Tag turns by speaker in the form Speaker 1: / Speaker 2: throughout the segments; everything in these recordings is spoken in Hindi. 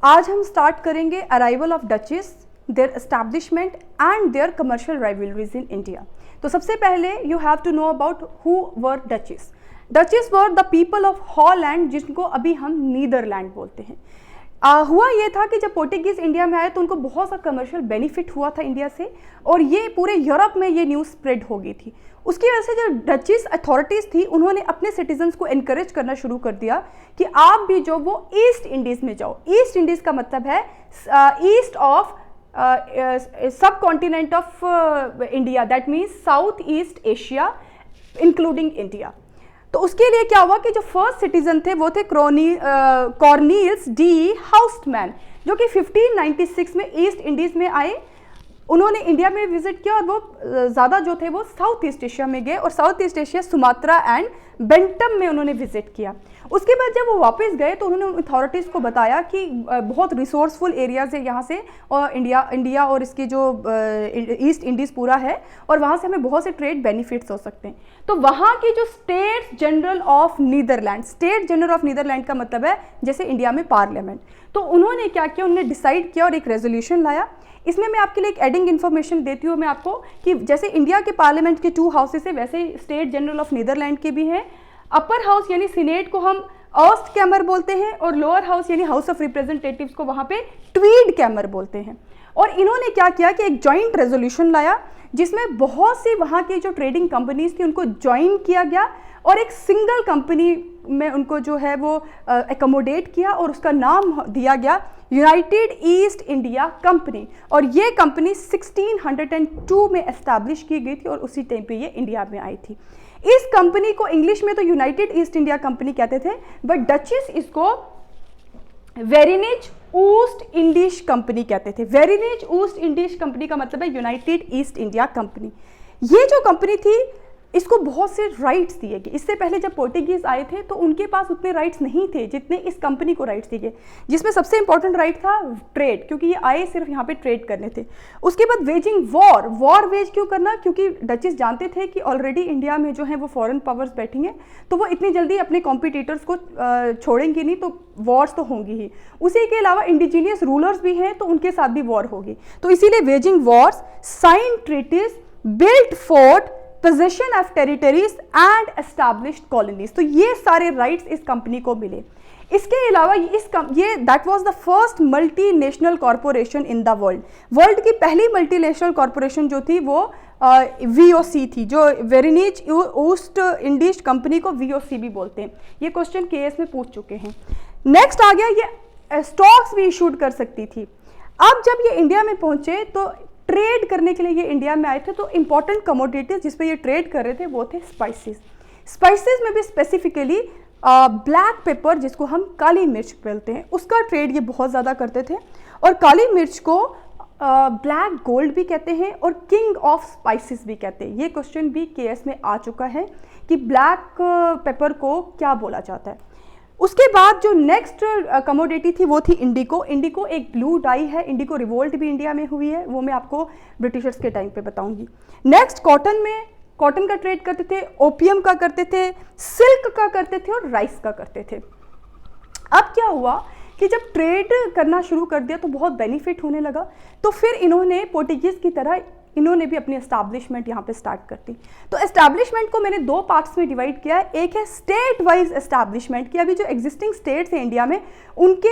Speaker 1: आज हम स्टार्ट करेंगे arrival of Dutches, their establishment and their commercial rivalries in India. तो सबसे पहले you have to know about who were Dutches. Dutches were the people of Holland, जिनको अभी हम नीदरलैंड बोलते हैं। हुआ ये था कि जब पोर्टुगीज इंडिया में आए तो उनको बहुत सा कमर्शियल बेनिफिट हुआ था इंडिया से, और ये पूरे यूरोप में ये न्यूज़ स्प्रेड हो गई थी। उसकी वजह से जो डचेस अथॉरिटीज़ थी उन्होंने अपने सिटीजन्स को एनकरेज करना शुरू कर दिया कि आप भी जो वो ईस्ट इंडीज़ में जाओ। ईस्ट इंडीज़ का मतलब है ईस्ट ऑफ सब continent of India, that means south east Asia including India. तो उसके लिए क्या हुआ कि जो फर्स्ट सिटीजन थे वो थे कॉर्निल्स डी हाउस्टमैन, जो कि 1596 में ईस्ट इंडीज़ में आए। उन्होंने इंडिया में विजिट किया और वो ज़्यादा जो थे वो साउथ ईस्ट एशिया में गए, और south east Asia Sumatra and bantam में उन्होंने विजिट किया। उसके बाद जब वो वापस गए तो उन्होंने अथॉरिटीज़ को बताया कि बहुत रिसोर्सफुल एरियाज़ है यहाँ से, और इंडिया और इसकी जो ईस्ट इंडीज़ पूरा है, और वहाँ से हमें बहुत से ट्रेड बेनिफिट्स हो सकते हैं। तो वहाँ की जो state general of Netherland, state general of Netherland का मतलब है जैसे इंडिया में पार्लियामेंट। तो उन्होंने क्या किया, उन्होंने डिसाइड किया और एक रेजोल्यूशन लाया। इसमें मैं आपके लिए एक एडिंग इन्फॉर्मेशन देती हूँ मैं आपको कि जैसे इंडिया के पार्लियामेंट के 2 हाउसेस है, वैसे स्टेट जनरल ऑफ नीदरलैंड के भी हैं। अपर हाउस यानी सीनेट को हम ऑस्ट कैमर बोलते हैं, और लोअर हाउस यानी हाउस ऑफ रिप्रेजेंटेटिव्स को वहाँ पे ट्वीड कैमर बोलते हैं। और इन्होंने क्या किया कि एक जॉइंट रेजोल्यूशन लाया जिसमें बहुत सी वहाँ की जो ट्रेडिंग कंपनीज थी उनको ज्वाइन किया गया, और एक सिंगल कंपनी में उनको जो है वो एकोमोडेट किया, और उसका नाम दिया गया यूनाइटेड ईस्ट इंडिया कंपनी। और ये कंपनी 1602 में एस्टैब्लिश की गई थी, और उसी टाइम पे ये इंडिया में आई थी। इस कंपनी को इंग्लिश में तो यूनाइटेड ईस्ट इंडिया कंपनी कहते थे, बट डचेस इसको वेरिनेज ईस्ट इंडीज कंपनी कहते थे। वेरिनेज ईस्ट इंडीज कंपनी का मतलब है यूनाइटेड ईस्ट इंडिया कंपनी। ये जो कंपनी थी इसको बहुत से राइट्स दिए गए। इससे पहले जब पोर्टुगीज आए थे तो उनके पास उतने राइट्स नहीं थे जितने इस कंपनी को राइट्स दिए गए, जिसमें सबसे इंपॉर्टेंट राइट था ट्रेड, क्योंकि ये आए सिर्फ यहाँ पे ट्रेड करने थे। उसके बाद वेजिंग वॉर वेज क्यों करना, क्योंकि डचेस जानते थे कि ऑलरेडी इंडिया में जो है वो फॉरेन पावर्स बैठी हैं, तो वो इतनी जल्दी अपने कॉम्पिटिटर्स को छोड़ेंगी नहीं, तो वॉर्स तो होंगी ही। उसी के अलावा इंडिजीनियस रूलर्स भी हैं तो उनके साथ भी वॉर होगी, तो इसीलिए waging wars, sign treaties, built fort, possession of territories and established colonies. तो ये सारे राइट्स इस कंपनी को मिले। इसके अलावा ये that was the first multinational corporation in the world की पहली मल्टीनेशनल कॉरपोरेशन जो थी वो VOC थी, जो वेरिनेज ईस्ट इंडीज कंपनी को VOC भी बोलते हैं। ये क्वेश्चन KS में पूछ चुके हैं। नेक्स्ट आ गया, ये स्टॉक्स भी इशूड कर सकती थी। अब जब ये इंडिया में पहुंचे तो ट्रेड करने के लिए ये इंडिया में आए थे, तो इंपॉर्टेंट कमोडिटीज जिस पे ये ट्रेड कर रहे थे वो थे स्पाइसेस। स्पाइसेस में भी स्पेसिफिकली ब्लैक पेपर, जिसको हम काली मिर्च बोलते हैं, उसका ट्रेड ये बहुत ज़्यादा करते थे। और काली मिर्च को ब्लैक गोल्ड भी कहते हैं और किंग ऑफ स्पाइसेस भी कहते हैं। ये क्वेश्चन भी KS में आ चुका है कि ब्लैक पेपर को क्या बोला जाता है। उसके बाद जो नेक्स्ट कमोडिटी थी वो थी इंडिको। इंडिको एक ब्लू डाई है। इंडिको रिवोल्ट भी इंडिया में हुई है, वो मैं आपको ब्रिटिशर्स के टाइम पे बताऊंगी। नेक्स्ट कॉटन का ट्रेड करते थे, ओपियम का करते थे, सिल्क का करते थे और राइस का करते थे। अब क्या हुआ कि जब ट्रेड करना शुरू कर दिया तो बहुत बेनिफिट होने लगा, तो फिर इन्होंने पोर्टुगीज की तरह इन्होंने भी अपनी एस्टैब्लिशमेंट यहाँ पे स्टार्ट कर दी। तो एस्टैब्लिशमेंट को मैंने 2 पार्ट्स में डिवाइड किया है। एक है स्टेट वाइज एस्टैब्लिशमेंट की, अभी जो एग्जिस्टिंग स्टेट्स हैं इंडिया में उनके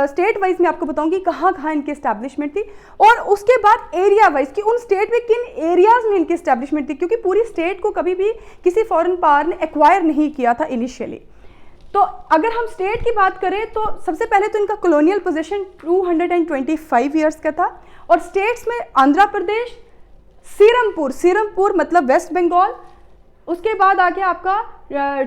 Speaker 1: स्टेट वाइज मैं आपको बताऊंगी कहाँ कहाँ इनकी एस्टैब्लिशमेंट थी, और उसके बाद एरिया वाइज कि उन स्टेट में किन एरियाज में इनकी एस्टैब्लिशमेंट थी, क्योंकि पूरी स्टेट को कभी भी किसी फॉरेन पावर ने एक्वायर नहीं किया था इनिशियली। तो अगर हम स्टेट की बात करें तो सबसे पहले तो इनका कॉलोनियल पोजीशन 225 ईयर्स का था, और स्टेट्स में आंध्र प्रदेश, सीरमपुर मतलब वेस्ट बंगाल, उसके बाद आ गया आपका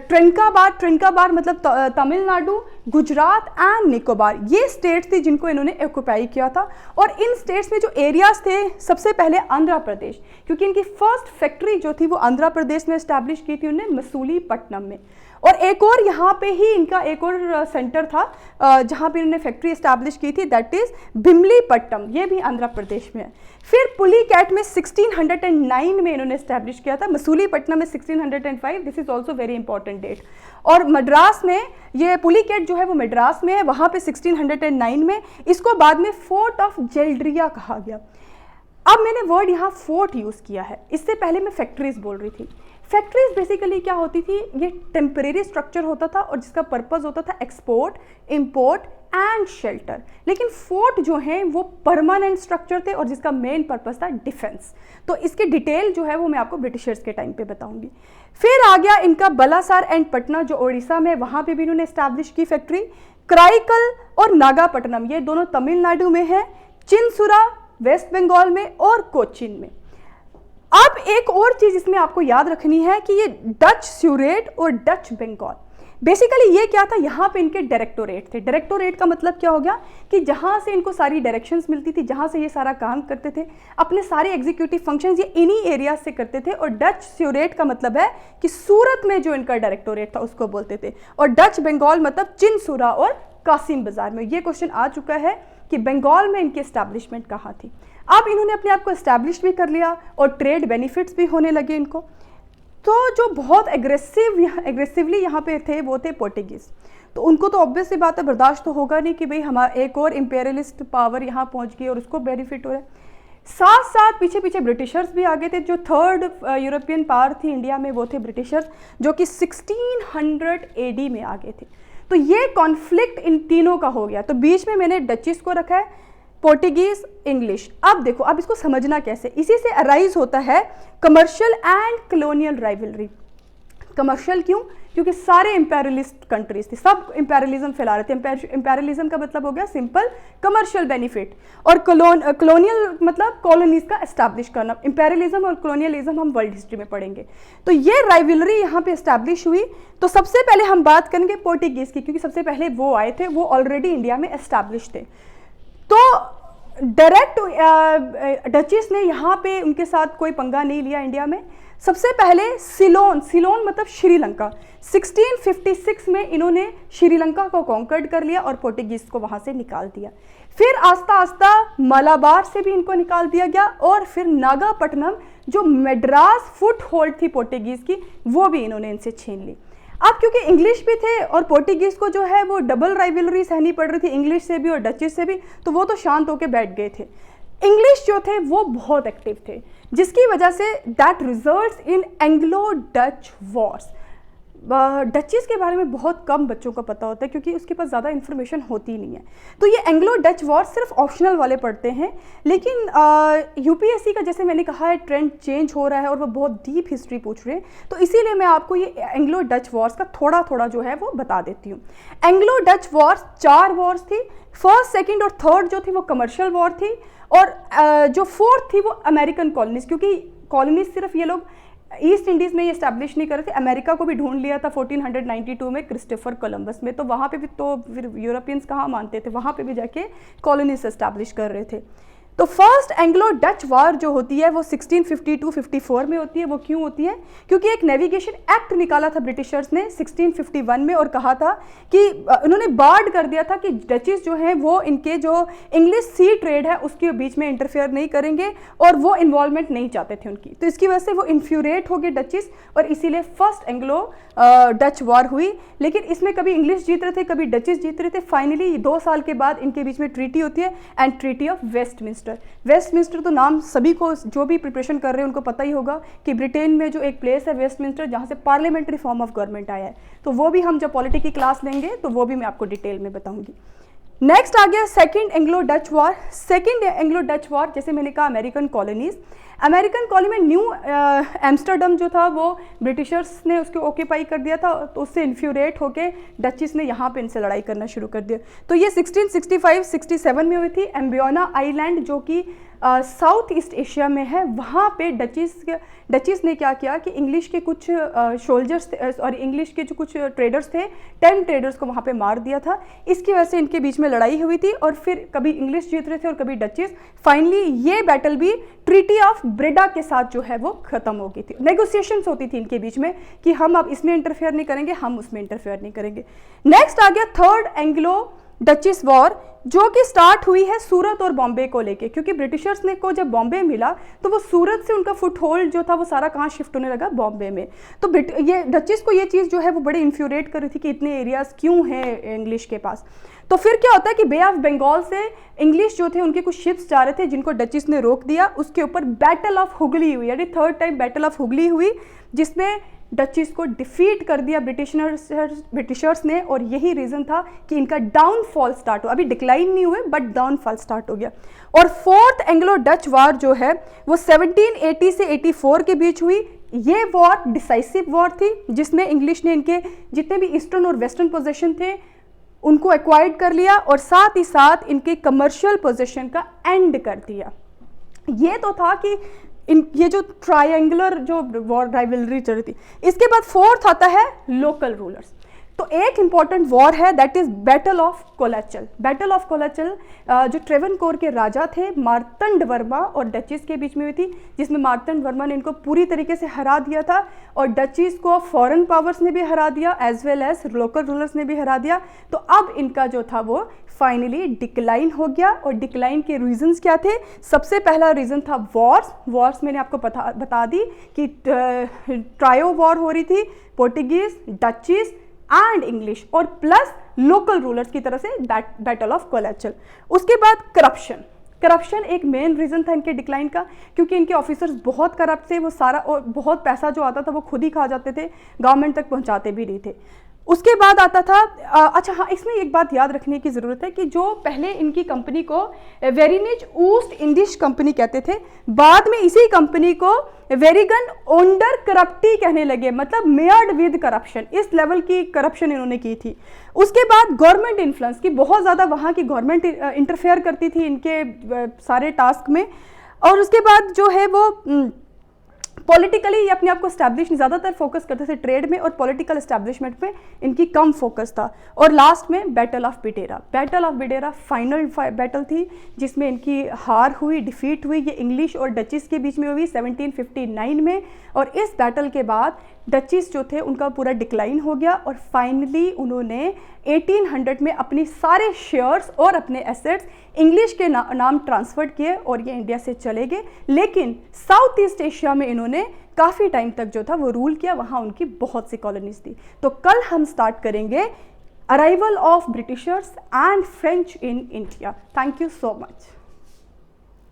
Speaker 1: ट्रिनकाबार मतलब तमिलनाडु, गुजरात एंड निकोबार। ये स्टेट्स थी जिनको इन्होंने ऑक्युपाई किया था। और इन स्टेट्स में जो एरियाज थे, सबसे पहले आंध्र प्रदेश, क्योंकि इनकी फर्स्ट फैक्ट्री जो थी वो आंध्र प्रदेश में एस्टैब्लिश की थी उन्होंने मसूलीपट्टनम में। और एक और यहाँ पे ही इनका एक और सेंटर था जहाँ पे इन्होंने फैक्ट्री इस्टेब्लिश की थी, दैट इज भिमलीपट्टम, ये भी आंध्र प्रदेश में है। फिर पुलिकैट में 1609 में इन्होंने इस्टेब्लिश किया था, मसूलीपट्टनम में 1605, this is also very important date. और मद्रास में, ये पुलिकैट जो है वो मद्रास में है, वहाँ पे 1609 में, इसको बाद में फोर्ट ऑफ जेल्ड्रिया कहा गया। अब मैंने वर्ड यहाँ फोर्ट यूज़ किया है, इससे पहले मैं फैक्ट्रीज बोल रही थी। फैक्ट्रीज बेसिकली क्या होती थी, ये टेम्परेरी स्ट्रक्चर होता था और जिसका पर्पस होता था एक्सपोर्ट, इंपोर्ट एंड शेल्टर। लेकिन फोर्ट जो हैं वो परमानेंट स्ट्रक्चर थे और जिसका मेन पर्पस था डिफेंस। तो इसकी डिटेल जो है वो मैं आपको ब्रिटिशर्स के टाइम पे बताऊंगी। फिर आ गया इनका बलासार एंड पटना जो उड़ीसा में, वहाँ पे भी इन्होंने एस्टैब्लिश की फैक्ट्री। कराईकल और नागापट्टनम ये दोनों तमिलनाडु में है, चिनसुरा वेस्ट बंगाल में और कोचीन में। अब एक और चीज इसमें आपको याद रखनी है कि ये डच स्यूरेट और डच बंगाल, बेसिकली ये क्या था, यहाँ पे इनके डायरेक्टोरेट थे। डायरेक्टोरेट का मतलब क्या हो गया कि जहाँ से इनको सारी डायरेक्शंस मिलती थी, जहाँ से ये सारा काम करते थे, अपने सारे एग्जीक्यूटिव फंक्शंस ये इन्हीं एरिया से करते थे। और डच स्यूरेट का मतलब है कि सूरत में जो इनका डायरेक्टोरेट था उसको बोलते थे, और डच बंगाल मतलब चिनसुरा और कासिम बाजार में। ये क्वेश्चन आ चुका है कि बंगाल में इनकी एस्टैब्लिशमेंट कहाँ थी। अब इन्होंने अपने आप को एस्टैब्लिश भी कर लिया और ट्रेड बेनिफिट्स भी होने लगे इनको। तो जो बहुत एग्रेसिवली यहाँ पे थे वो थे पोर्टुगीज़। तो उनको तो ऑब्वियस सी बात है, बर्दाश्त तो होगा नहीं कि भाई हमारा एक और इंपेरियलिस्ट पावर यहाँ पहुँच गई और उसको बेनिफिट हो रहा है। साथ साथ पीछे पीछे ब्रिटिशर्स भी आगे थे। जो थर्ड यूरोपियन पावर थी इंडिया में वो थे ब्रिटिशर्स, जो कि 1600 AD में आगे थे। तो ये कॉन्फ्लिक्ट इन तीनों का हो गया। तो बीच में मैंने डचीज को रखा है, पोर्टुगीज, इंग्लिश। अब देखो, अब इसको समझना कैसे, इसी से अराइज होता है commercial and colonial rivalry. Commercial क्यों? क्योंकि सारे इंपेरियलिस्ट कंट्रीज थी, सब इंपेरियलिज्म फैला रहे थे। इंपेरियलिज्म का मतलब हो गया सिंपल कमर्शियल बेनिफिट, और कॉलोनियल मतलब कॉलोनीज का एस्टैब्लिश करना। इंपेरियलिज्म और कॉलोनियलिज्म हम वर्ल्ड हिस्ट्री में पढ़ेंगे। तो ये राइवलरी यहाँ पे एस्टैब्लिश हुई। तो सबसे पहले हम बात करेंगे पोर्टुगीज की, क्योंकि सबसे पहले वो आए थे, वो ऑलरेडी इंडिया में एस्टैब्लिश थे। तो डायरेक्ट डचीज ने यहाँ पे उनके साथ कोई पंगा नहीं लिया इंडिया में। सबसे पहले सिलोन, सिलोन मतलब श्रीलंका, 1656 में इन्होंने श्रीलंका को कॉन्कर्ड कर लिया और पोर्टुगीज को वहाँ से निकाल दिया। फिर आस्ता आस्ता मलाबार से भी इनको निकाल दिया गया, और फिर नागापट्टनम जो मद्रास फुट होल्ड थी पोर्टुगीज की, वो भी इन्होंने इनसे छीन ली। अब क्योंकि इंग्लिश भी थे और पोर्टुगीज को जो है वो डबल राइवलरी सहनी पड़ रही थी, इंग्लिश से भी और डचीज से भी, तो वो तो शांत होकर बैठ गए थे। इंग्लिश जो थे वो बहुत एक्टिव थे, जिसकी वजह से that results in Anglo Dutch wars. Duchies के बारे में बहुत कम बच्चों को पता होता है क्योंकि उसके पास ज़्यादा इन्फॉर्मेशन होती नहीं है। तो ये एंग्लो डच वॉर सिर्फ ऑप्शनल वाले पढ़ते हैं, लेकिन यूपीएससी का जैसे मैंने कहा है ट्रेंड चेंज हो रहा है और वो बहुत डीप हिस्ट्री पूछ रहे हैं, तो इसीलिए मैं आपको ये एंग्लो डच वॉर्स का थोड़ा थोड़ा जो है वो बता देती हूँ। एंग्लो डच वॉर्स 4 वॉर्स थी। फर्स्ट, सेकेंड और थर्ड जो थी वो कमर्शियल वॉर थी, और जो फोर्थ थी वो अमेरिकन कॉलोनीज, क्योंकि कॉलोनीज सिर्फ ये लोग ईस्ट इंडीज़ में ये एस्टैब्लिश नहीं कर रहे थे, अमेरिका को भी ढूंढ लिया था 1492 में क्रिस्टोफर कोलंबस में, तो वहाँ पे भी तो फिर यूरोपियंस कहाँ मानते थे, वहाँ पे भी जाके कॉलोनीज एस्टैब्लिश कर रहे थे। तो फर्स्ट एंग्लो डच वॉर जो होती है वो 1652-54 में होती है। वो क्यों होती है? क्योंकि एक नेविगेशन एक्ट निकाला था ब्रिटिशर्स ने 1651 में, और कहा था कि उन्होंने बार्ड कर दिया था कि डचीज जो हैं वो इनके जो इंग्लिश सी ट्रेड है उसके बीच में इंटरफेयर नहीं करेंगे, और वो इन्वॉल्वमेंट नहीं चाहते थे उनकी। तो इसकी वजह से वो इन्फ्यूरेट हो गए डचीज, और इसीलिए फर्स्ट एंग्लो डच वॉर हुई। लेकिन इसमें कभी इंग्लिश जीत रहे थे, कभी डचीज जीत रहे थे। फाइनली 2 साल के बाद इनके बीच में ट्रीटी होती है, and treaty of Westminster. Westminster तो नाम सभी को, जो भी प्रिपरेशन कर रहे हैं उनको पता ही होगा कि ब्रिटेन में जो एक प्लेस है वेस्टमिंस्टर, जहाँ से पार्लियामेंट्री फॉर्म ऑफ गवर्नमेंट आया है। तो वो भी हम जब पॉलिटी की क्लास लेंगे तो वो भी मैं आपको डिटेल में बताऊंगी। नेक्स्ट आ गया second Anglo Dutch war. Second Anglo Dutch war, जैसे मैंने कहा अमेरिकन कॉलोनीज, अमेरिकन कॉलोनी में न्यू एम्स्टर्डम जो था वो ब्रिटिशर्स ने उसको ऑक्यूपाई कर दिया था, तो उससे इन्फ्यूरेट होके डचीज ने यहाँ पे इनसे लड़ाई करना शुरू कर दिया। तो ये 1665-67 में हुई थी। एम्बियोना आइलैंड जो कि साउथ ईस्ट एशिया में है, वहाँ पे डचीज ने क्या किया कि इंग्लिश के कुछ सोल्जर्स और इंग्लिश के जो कुछ ट्रेडर्स थे, 10 ट्रेडर्स को वहाँ पे मार दिया था। इसकी वजह से इनके बीच में लड़ाई हुई थी, और फिर कभी इंग्लिश जीत रहे थे और कभी डचीज। फाइनली ये बैटल भी ट्रीटी ऑफ ब्रेडा के साथ जो है वो ख़त्म हो गई थी। नेगोशिएशंस होती थी इनके बीच में कि हम अब इसमें इंटरफेयर नहीं करेंगे, हम उसमें इंटरफेयर नहीं करेंगे। नेक्स्ट आ गया थर्ड एंग्लो डचिस वॉर, जो कि स्टार्ट हुई है सूरत और बॉम्बे को लेके, क्योंकि ब्रिटिशर्स ने को जब बॉम्बे मिला तो वो सूरत से उनका फुट होल्ड जो था वो सारा कहाँ शिफ्ट होने लगा, बॉम्बे में। तो ये डचिस को ये चीज़ जो है वो बड़ी इन्फ्यूरेट कर रही थी कि इतने एरियाज क्यों हैं इंग्लिश के पास। तो फिर क्या होता है कि बे ऑफ बंगाल से इंग्लिश जो थे उनके कुछ शिप्स जा रहे थे जिनको डचिस ने रोक दिया। उसके ऊपर बैटल ऑफ हुगली हुई, यानी third time battle of Hooghly हुई, जिसमें डचिस को डिफीट कर दिया ब्रिटिशर्स ने, और यही रीज़न था कि इनका डाउनफॉल स्टार्ट हो। अभी डिक्लाइन नहीं हुए बट डाउनफॉल स्टार्ट हो गया। और फोर्थ एंग्लो डच वार जो है वो 1780 से 84 के बीच हुई। ये वॉर डिसाइसिव वॉर थी, जिसमें इंग्लिश ने इनके जितने भी ईस्टर्न और वेस्टर्न पोजीशन थे उनको एक्वायर्ड कर लिया, और साथ ही साथ इनके कमर्शियल पोजीशन का एंड कर दिया। ये तो था कि ये जो ट्रायंगुलर जो वॉर राइवलरी चल रही थी। इसके बाद फोर्थ आता है लोकल रूलर्स। तो एक इंपॉर्टेंट वॉर है that is battle of Colachel. Battle of Colachel जो ट्रेवनकोर के राजा थे मार्तंड वर्मा और डचिस के बीच में हुई थी, जिसमें मार्तंड वर्मा ने इनको पूरी तरीके से हरा दिया था, और डचिस को फॉरेन पावर्स ने भी हरा दिया as well as local rulers ने भी हरा दिया। तो अब इनका जो था वो फाइनली डिक्लाइन हो गया। और डिक्लाइन के रीजंस क्या थे? सबसे पहला रीजन था वॉर्स मैंने आपको बता दी कि ट्रायो वॉर हो रही थी, पोर्टुगीज, डचिस एंड इंग्लिश, और प्लस लोकल रूलर्स की तरफ से बैटल ऑफ कोलाचल। उसके बाद करप्शन एक मेन रीज़न था इनके डिक्लाइन का, क्योंकि इनके ऑफिसर्स बहुत करप्ट थे। वो सारा और बहुत पैसा जो आता था वो खुद ही खा जाते थे, गवर्नमेंट तक पहुंचाते भी नहीं थे। उसके बाद आता था अच्छा हाँ, इसमें एक बात याद रखने की ज़रूरत है कि जो पहले इनकी कंपनी को वेरिनिज ऊस्ट इंडिश कंपनी कहते थे, बाद में इसी कंपनी को वेरिगन ओंडर करप्टी कहने लगे, मतलब मेयर्ड विद करप्शन। इस लेवल की करप्शन इन्होंने की थी। उसके बाद गवर्नमेंट इन्फ्लुएंस की बहुत ज़्यादा, वहाँ की गवर्नमेंट इंटरफेयर करती थी इनके सारे टास्क में। और उसके बाद जो है वो पॉलिटिकली ये अपने आप को स्टैब्लिश ज़्यादातर फोकस करते थे ट्रेड में, और पॉलिटिकल एस्टैब्लिशमेंट में इनकी कम फोकस था। और लास्ट में बैटल ऑफ बिडेरा फाइनल बैटल थी, जिसमें इनकी हार हुई, डिफीट हुई। ये इंग्लिश और डचिस के बीच में हुई 1759 में। और इस बैटल के बाद डचिस जो थे उनका पूरा डिक्लाइन हो गया, और फाइनली उन्होंने 1800 में अपनी सारे शेयर्स और अपने एसेट्स इंग्लिश के नाम ट्रांसफर किए, और ये इंडिया से चले गए। लेकिन साउथ ईस्ट एशिया में इन्होंने काफ़ी टाइम तक जो था वो रूल किया, वहाँ उनकी बहुत सी कॉलोनीज थी। तो कल हम स्टार्ट करेंगे arrival of Britishers and French in India. Thank you so much.